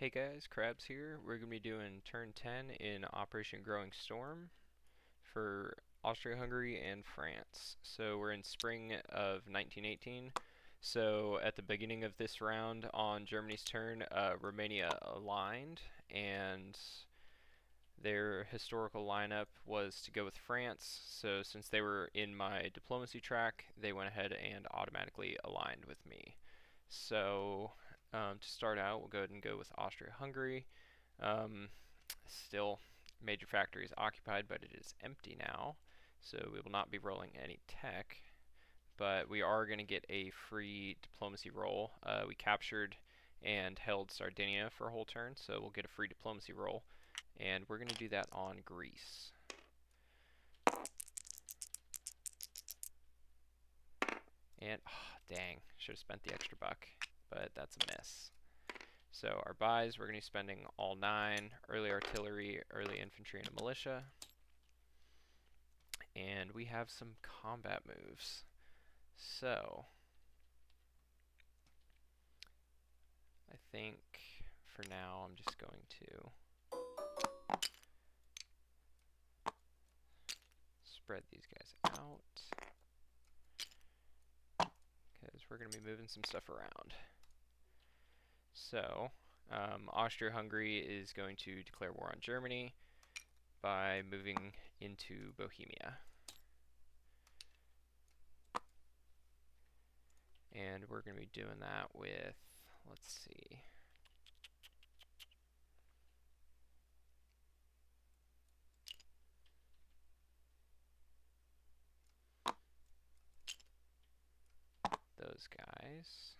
Hey guys, Krabs here. We're going to be doing turn 10 in Operation Growing Storm for Austro-Hungary and France. So we're in spring of 1918. So at the beginning of this round on Germany's turn, Romania aligned, and their historical lineup was to go with France. So since they were in my diplomacy track, they went ahead and automatically aligned with me. So to start out, we'll go ahead and go with Austria-Hungary. Still, major factory is occupied, but it is empty now, so we will not be rolling any tech. But we are going to get a free diplomacy roll. We captured and held Sardinia for a whole turn, so we'll get a free diplomacy roll. And we're going to do that on Greece. And, oh, dang, should have spent the extra buck, but that's a miss. So our buys, we're going to be spending all 9, early artillery, early infantry, and a militia. And we have some combat moves. So I think for now I'm just going to spread these guys out, because we're going to be moving some stuff around. So Austria-Hungary is going to declare war on Germany by moving into Bohemia. And we're going to be doing that with, let's see, those guys.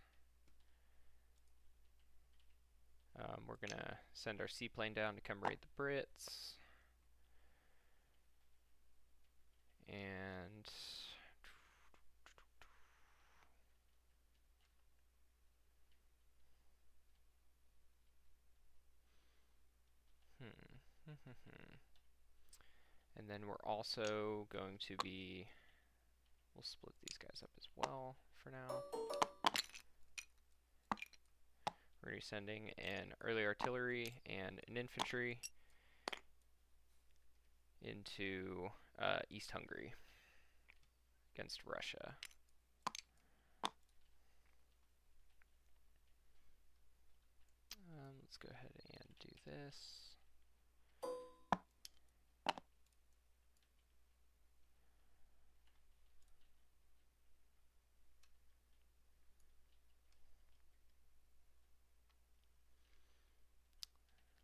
We're going to send our seaplane down to come raid the Brits. And and then we're also going to be, we'll split these guys up as well for now. We're going to be sending an early artillery and an infantry into East Hungary against Russia. Let's go ahead and do this.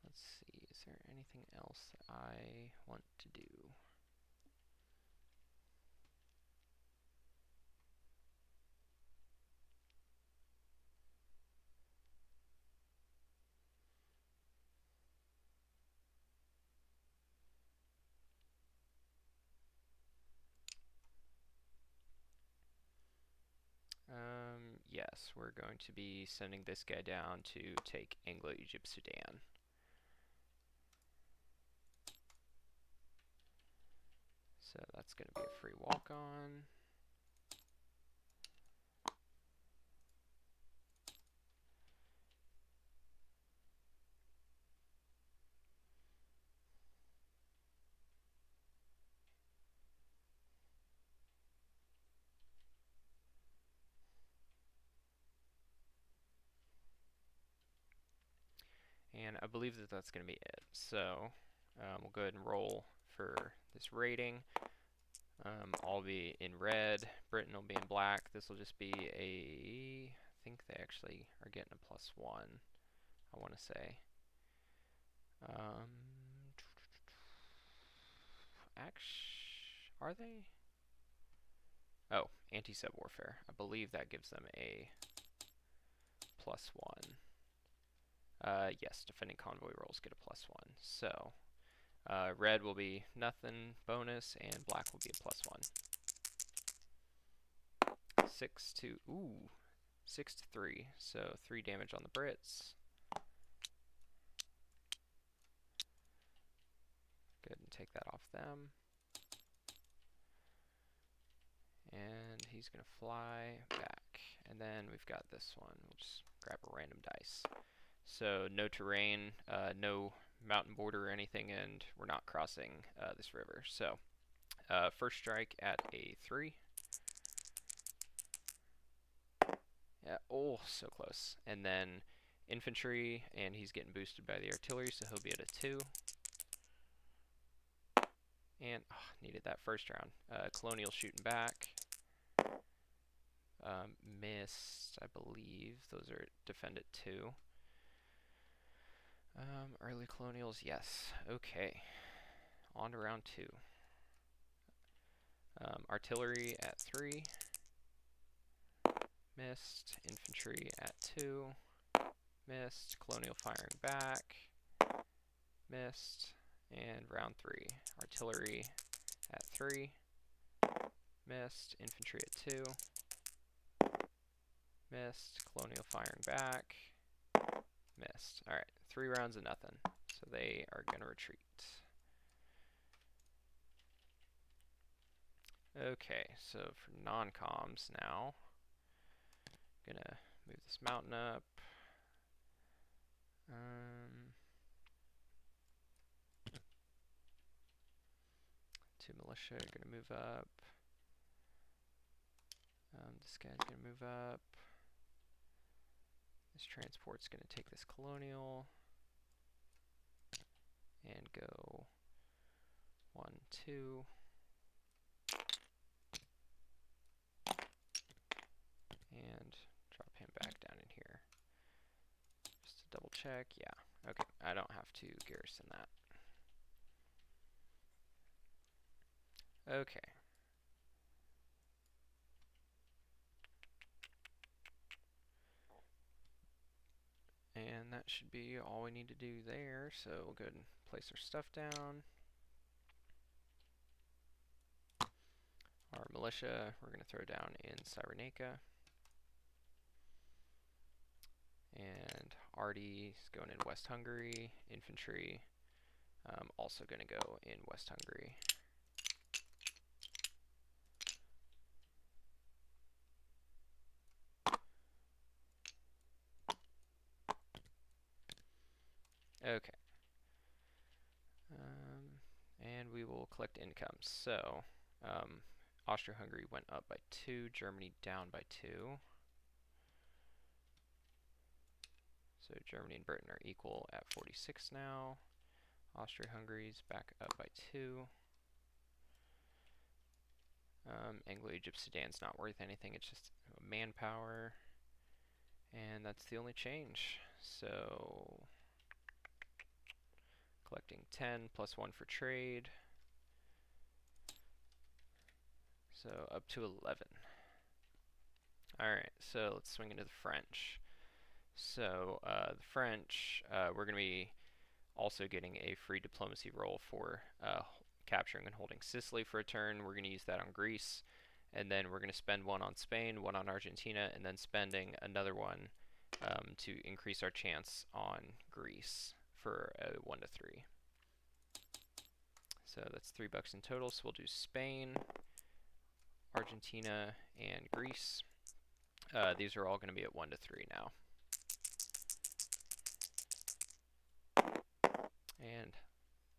Let's see, is there anything else that I want to do? Yes, we're going to be sending this guy down to take Anglo-Egypt Sudan. So that's going to be a free walk-on. And I believe that that's going to be it. So we'll go ahead and roll for this rating. I'll be in red, Britain will be in black. This will just be a, I think they actually are getting a +1, I want to say. Are they? Oh, anti-sub warfare. I believe that gives them a +1. Yes, defending convoy rolls get a +1. So red will be nothing bonus, and black will be a +1. 6 to 3. So 3 damage on the Brits. Go ahead and take that off them. And he's going to fly back. And then we've got this one. We'll just grab a random dice. So no terrain, no mountain border or anything, and we're not crossing this river. So first strike at a 3. Yeah, oh, so close. And then infantry, and he's getting boosted by the artillery, so he'll be at a 2. And needed that first round. Colonial shooting back. Missed, I believe. Those are defend at 2. Early colonials, yes. Okay. On to round 2. Artillery at 3. Missed. Infantry at 2. Missed. Colonial firing back. Missed. And round 3. Artillery at 3. Missed. Infantry at 2. Missed. Colonial firing back. Missed. Alright, 3 rounds of nothing. So they are going to retreat. Okay, so for non-coms now, gonna move this mountain up. Two militia are gonna move up. This guy's gonna move up. This transport's gonna take this colonial and go 1, 2. And drop him back down in here. Just to double check. Yeah. Okay. I don't have to garrison that. Okay. And that should be all we need to do there. So we'll go ahead and place our stuff down. Our militia, we're going to throw down in Cyrenaica. And Artie is going in West Hungary. Infantry, also going to go in West Hungary. Okay. And we will collect income. So, Austro-Hungary went up by 2, Germany down by 2. So Germany and Britain are equal at 46 now. Austria-Hungary's back up by 2. Anglo-Egypt Sudan's not worth anything, it's just manpower. And that's the only change. So collecting 10 plus 1 for trade. So up to 11. Alright, so let's swing into the French. So the French, we're going to be also getting a free diplomacy roll for capturing and holding Sicily for a turn. We're going to use that on Greece, and then we're going to spend 1 on Spain, 1 on Argentina, and then spending another 1 to increase our chance on Greece for a 1 to 3. So that's $3 in total. So we'll do Spain, Argentina, and Greece. These are all going to be at 1 to 3 now. And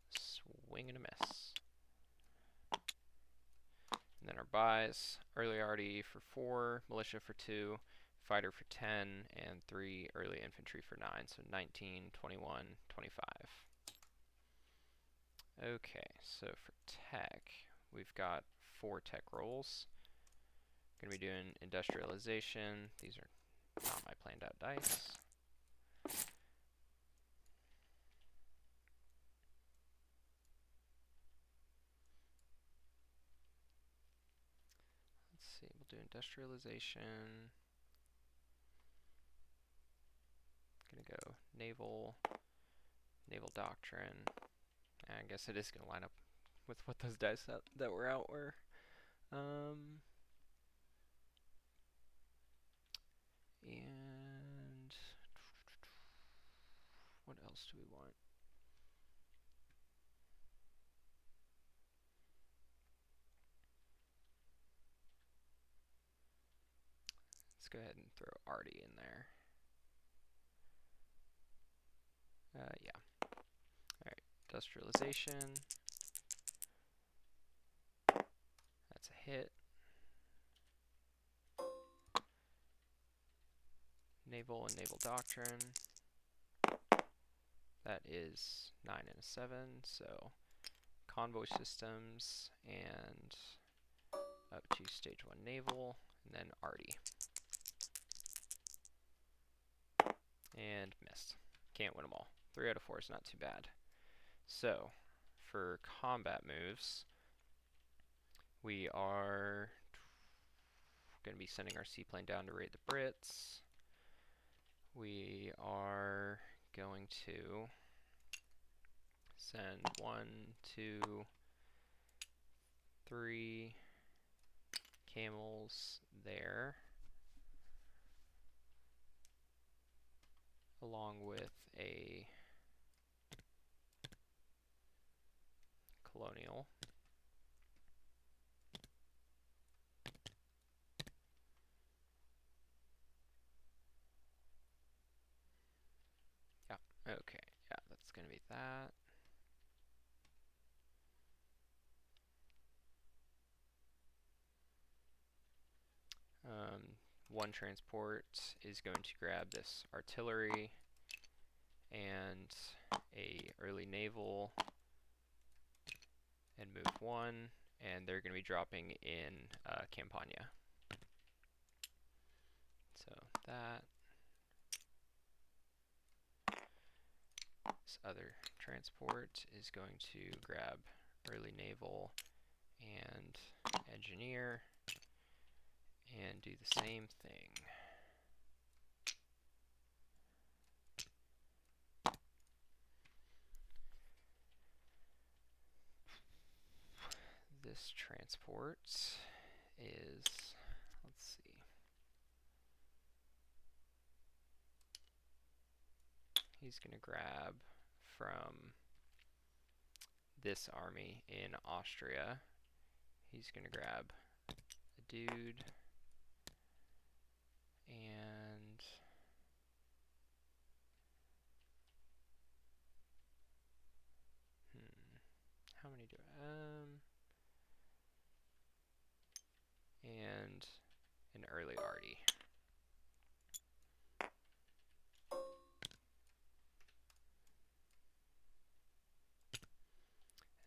swing and a miss. And then our buys, early arty for 4, militia for 2, fighter for 10, and 3 early infantry for 9. So 19, 21, 25. Okay, so for tech, we've got 4 tech rolls. Going to be doing industrialization. These are not my planned out dice. Let's see, we'll do industrialization. Going to go naval doctrine. I guess it is going to line up with what those dice that were out were. And what else do we want? Let's go ahead and throw Artie in there. Industrialization. That's a hit. Naval and Naval Doctrine. That is 9 and a 7, so convoy systems and up to stage 1 naval, and then arty. And missed. Can't win them all. 3 out of 4 is not too bad. So, for combat moves, we are going to be sending our seaplane down to raid the Brits. We are going to send 1, 2, 3 camels there, along with a colonial. Yeah, okay, yeah, that's going to be that. One transport is going to grab this artillery and a early naval and move 1, and they're going to be dropping in Campania. So that. This other transport is going to grab early naval and engineer and do the same thing. This transport is, let's see, he's going to grab from this army in Austria. He's going to grab a dude and how many do and an early arty.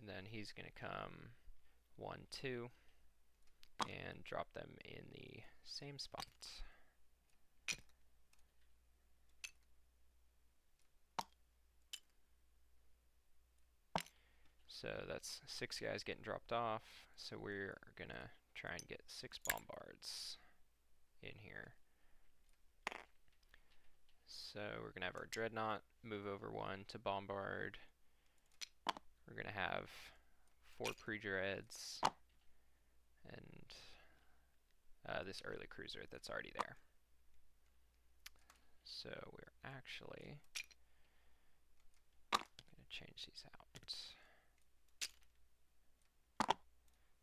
And then he's going to come 1, 2 and drop them in the same spot. So that's 6 guys getting dropped off. So we're going to try and get 6 bombards in here. So we're going to have our dreadnought move over 1 to bombard. We're going to have 4 pre-dreads and this early cruiser that's already there. So we're actually going to change these out.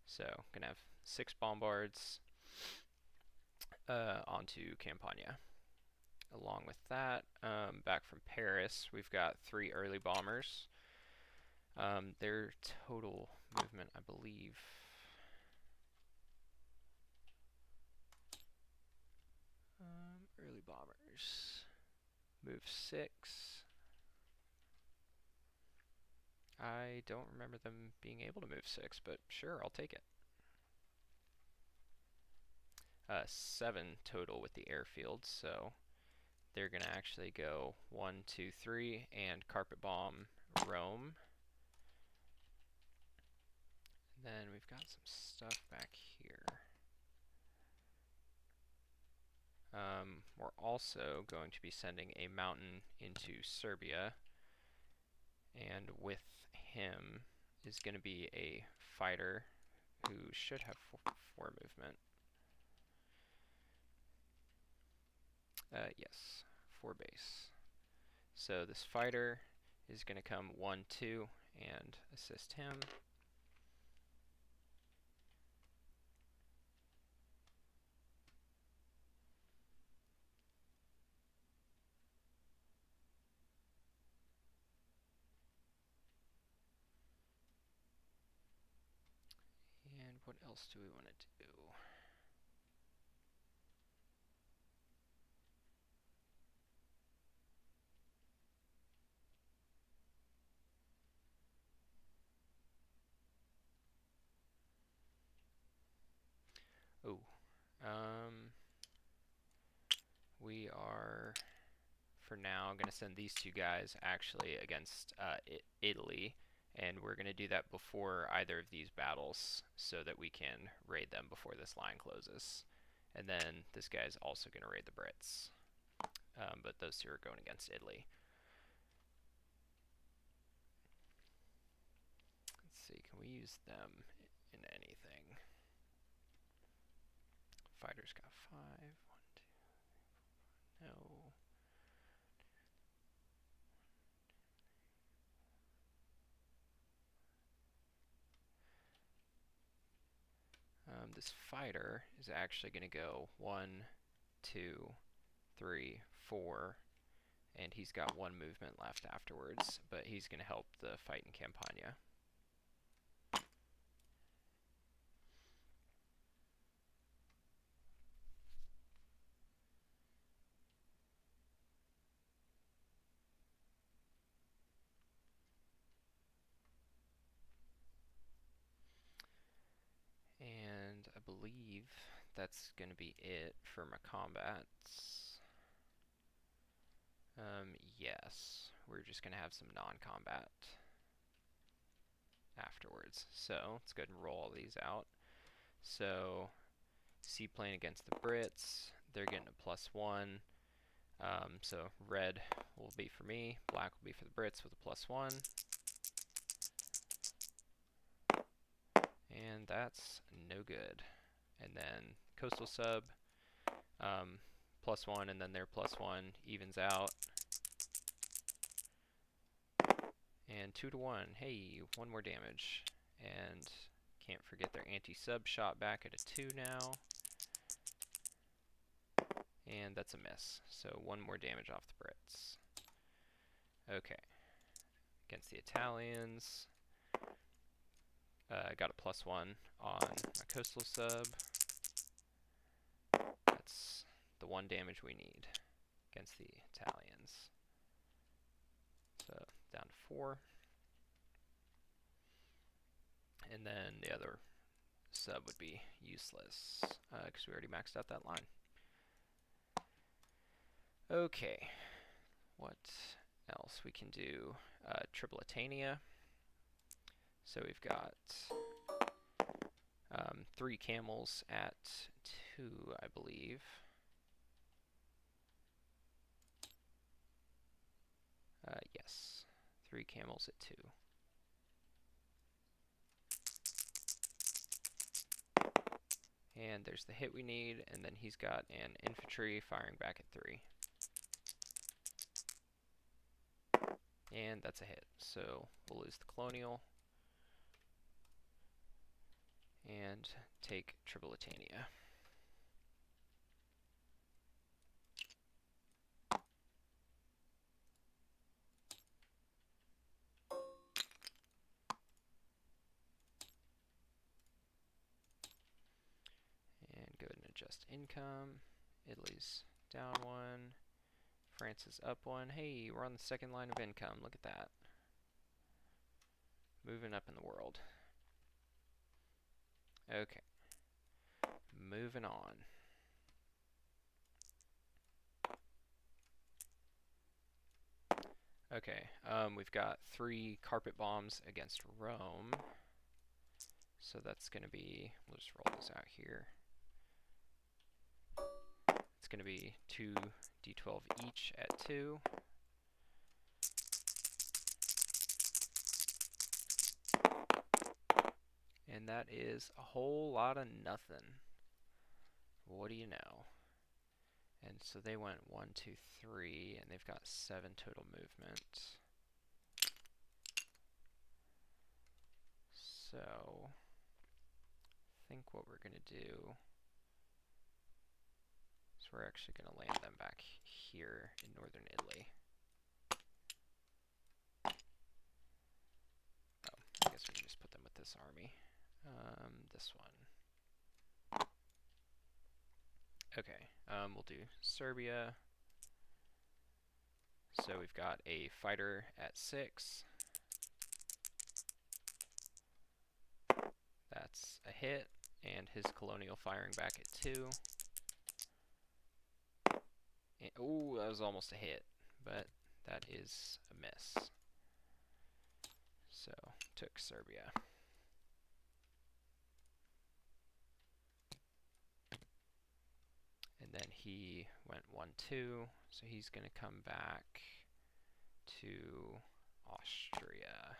So going to have 6 bombards onto Campania. Along with that, back from Paris, we've got 3 early bombers. Their total movement, I believe, early bombers, move 6. I don't remember them being able to move 6, but sure, I'll take it. 7 total with the airfield, so they're going to actually go 1, 2, 3 and carpet bomb Rome. And then we've got some stuff back here. We're also going to be sending a mountain into Serbia, and with him is going to be a fighter who should have 4 movement. Yes, 4 base. So this fighter is going to come 1, 2 and assist him. what else do we want to do? Oh, we are, for now, going to send these two guys actually against Italy, and we're going to do that before either of these battles so that we can raid them before this line closes. And then this guy's also going to raid the Brits, but those two are going against Italy. Let's see, can we use them in anything? Fighters got 5. 1, 2, 3, 4. No. This fighter is actually going to go 1, 2, 3, 4, and he's got 1 movement left afterwards, but he's going to help the fight in Campania. And I believe that's going to be it for my combats. Yes, we're just going to have some non-combat afterwards. So let's go ahead and roll all these out. So seaplane against the Brits, they're getting a +1. So red will be for me, black will be for the Brits with a +1. And that's no good. And then coastal sub, +1, and then their +1 evens out. And 2 to 1. Hey, 1 more damage. And can't forget their anti-sub shot back at a 2 now. And that's a miss. So 1 more damage off the Brits. Okay. Against the Italians. Got a +1 on my coastal sub. That's the 1 damage we need against the Italians. So down to 4. And then the other sub would be useless because we already maxed out that line. Okay, what else we can do? Tripolitania. So we've got 3 camels at 2, I believe. Yes, 3 camels at 2. And there's the hit we need, and then he's got an infantry firing back at 3. And that's a hit, so we'll lose the colonial and take Tripolitania. And go ahead and adjust income. Italy's down 1. France is up 1. Hey, we're on the 2nd line of income. Look at that. Moving up in the world. Okay. Moving on. Okay, we've got 3 carpet bombs against Rome. So that's going to be, we'll just roll this out here. It's going to be 2 D12 each at 2. And that is a whole lot of nothing. What do you know? And so they went 1, 2, 3, and they've got 7 total movement. So I think what we're going to do is we're actually going to land them back here in northern Italy. Oh, I guess we can just put them with this army. This one. Okay, we'll do Serbia. So we've got a fighter at 6. That's a hit, and his colonial firing back at 2. Oh, that was almost a hit, but that is a miss. So, took Serbia. And then he went 1-2, so he's going to come back to Austria.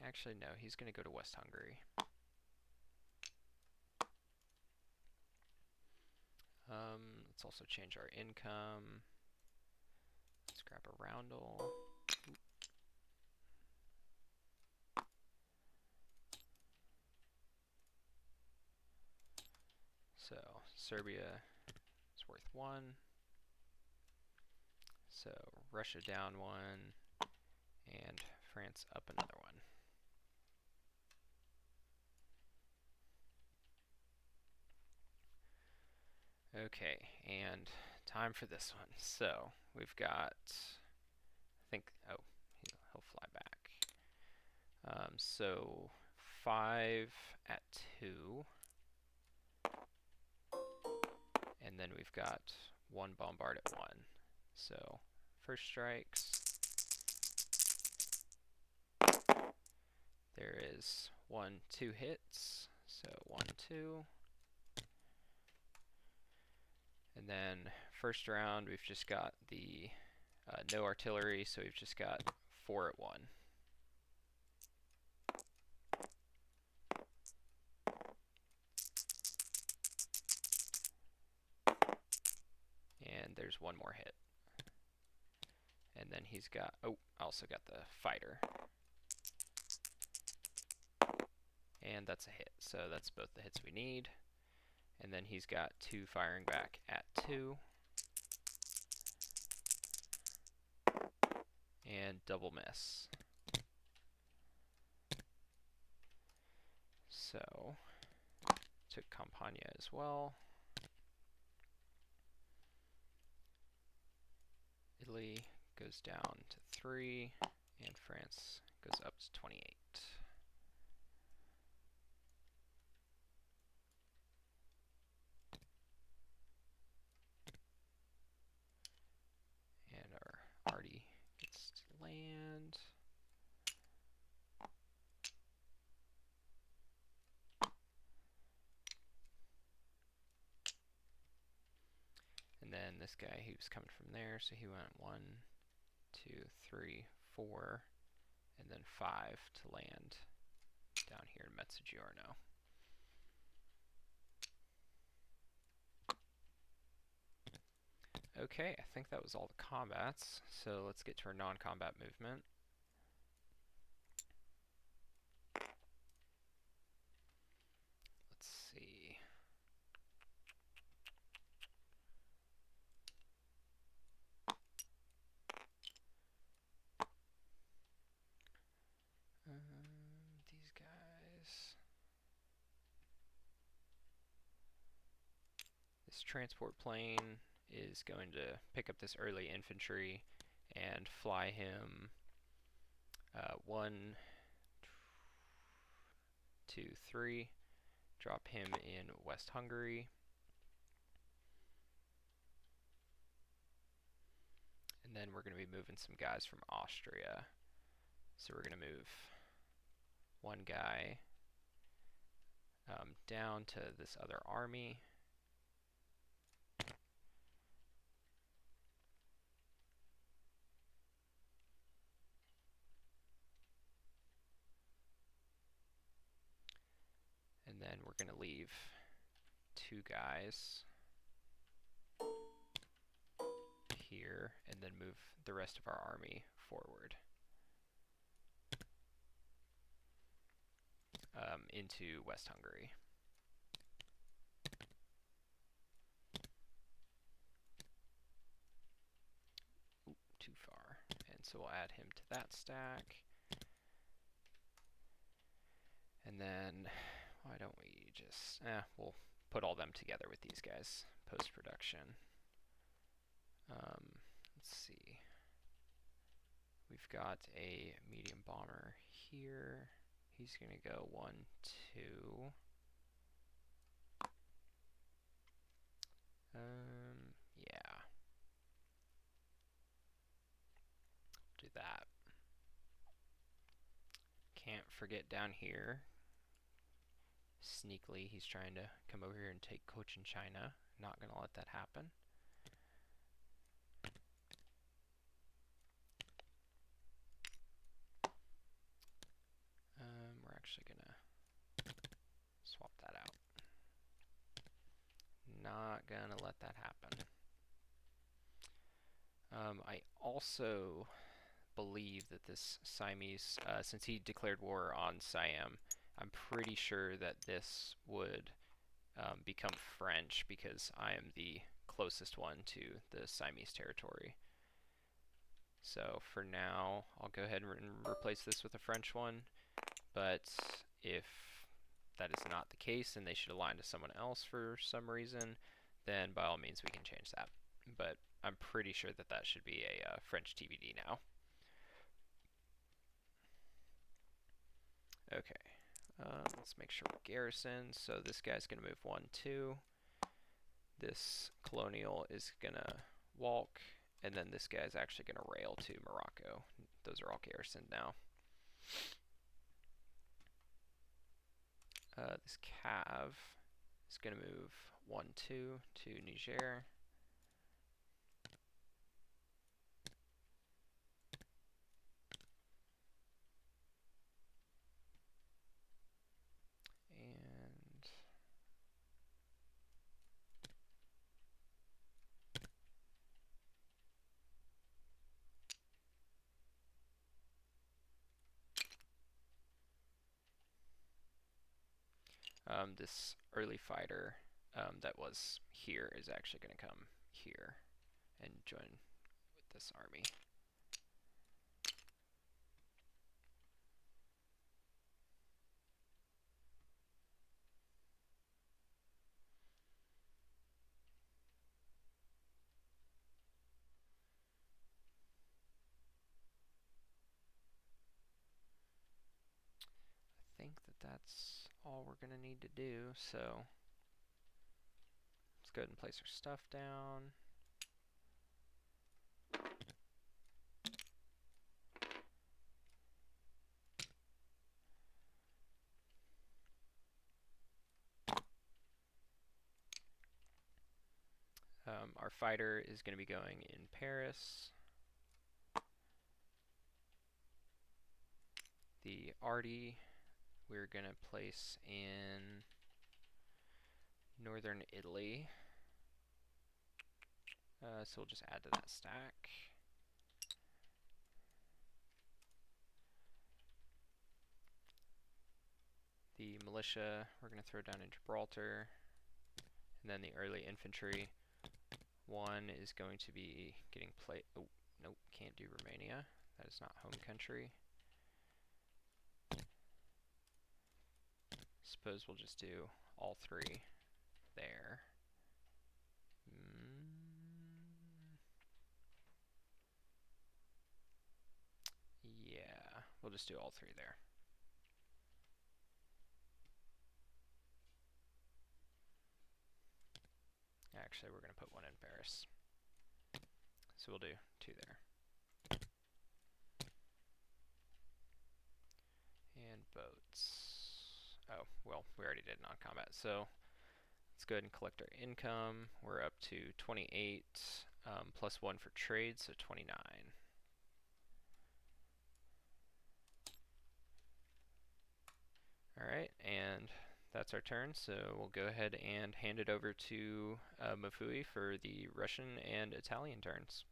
Actually, no, he's going to go to West Hungary. Let's also change our income. Let's grab a roundel. So, Serbia is worth 1. So, Russia down 1, and France up another 1. Okay, and time for this one. So, we've got, I think, oh, he'll fly back. So, 5 at 2. And then we've got 1 bombard at 1. So, first strikes. There is 1, 2 hits. So, 1, 2. And then first round, we've just got the no artillery, so we've just got 4 at 1. And there's 1 more hit. And then he's got, oh, I also got the fighter. And that's a hit, so that's both the hits we need. And then he's got 2 firing back at 2. And double miss. So, took Campania as well. Italy goes down to 3, and France goes up to 28. And our arty gets to land. And then this guy, he was coming from there, so he went 1, 2, 3, 4, and then 5 to land down here in Mezzogiorno. Okay, I think that was all the combats, so let's get to our non-combat movement. Let's see. These guys. This transport plane is going to pick up this early infantry and fly him 1, 2, 3, drop him in West Hungary, and then we're going to be moving some guys from Austria. So we're going to move 1 guy down to this other army. And then we're going to leave 2 guys here, and then move the rest of our army forward into West Hungary. so we'll add him to that stack. And then, why don't we just, we'll put all them together with these guys, post-production. Let's see. We've got a medium bomber here. He's going to go 1, 2. Yeah. Do that. Can't forget down here. Sneakily, he's trying to come over here and take Cochin China. Not going to let that happen. We're actually going to swap that out. Not going to let that happen. I also believe that this Siamese, since he declared war on Siam, I'm pretty sure that this would become French because I am the closest one to the Siamese territory. So for now, I'll go ahead and replace this with a French one, but if that is not the case and they should align to someone else for some reason, then by all means we can change that. But I'm pretty sure that that should be a French TBD now. Okay, let's make sure we're garrisoned. So this guy's going to move 1, 2. This colonial is going to walk, and then this guy's actually going to rail to Morocco. Those are all garrisoned now. This cav is going to move 1, 2 to Niger. This early fighter that was here is actually going to come here and join with this army. I think that that's all we're going to need to do, so let's go ahead and place our stuff down. Our fighter is going to be going in Paris. The arty we're going to place in northern Italy. So we'll just add to that stack. The militia we're going to throw down in Gibraltar. And then the early infantry one is going to be getting oh, nope, can't do Romania. That is not home country. Suppose we'll just do all 3 there. Yeah, we'll just do all 3 there. Actually, we're going to put 1 in Paris. So we'll do 2 there. And boats. Oh, well, we already did non-combat. So let's go ahead and collect our income. We're up to 28, plus 1 for trade, so 29. Alright, and that's our turn, so we'll go ahead and hand it over to Mafui for the Russian and Italian turns.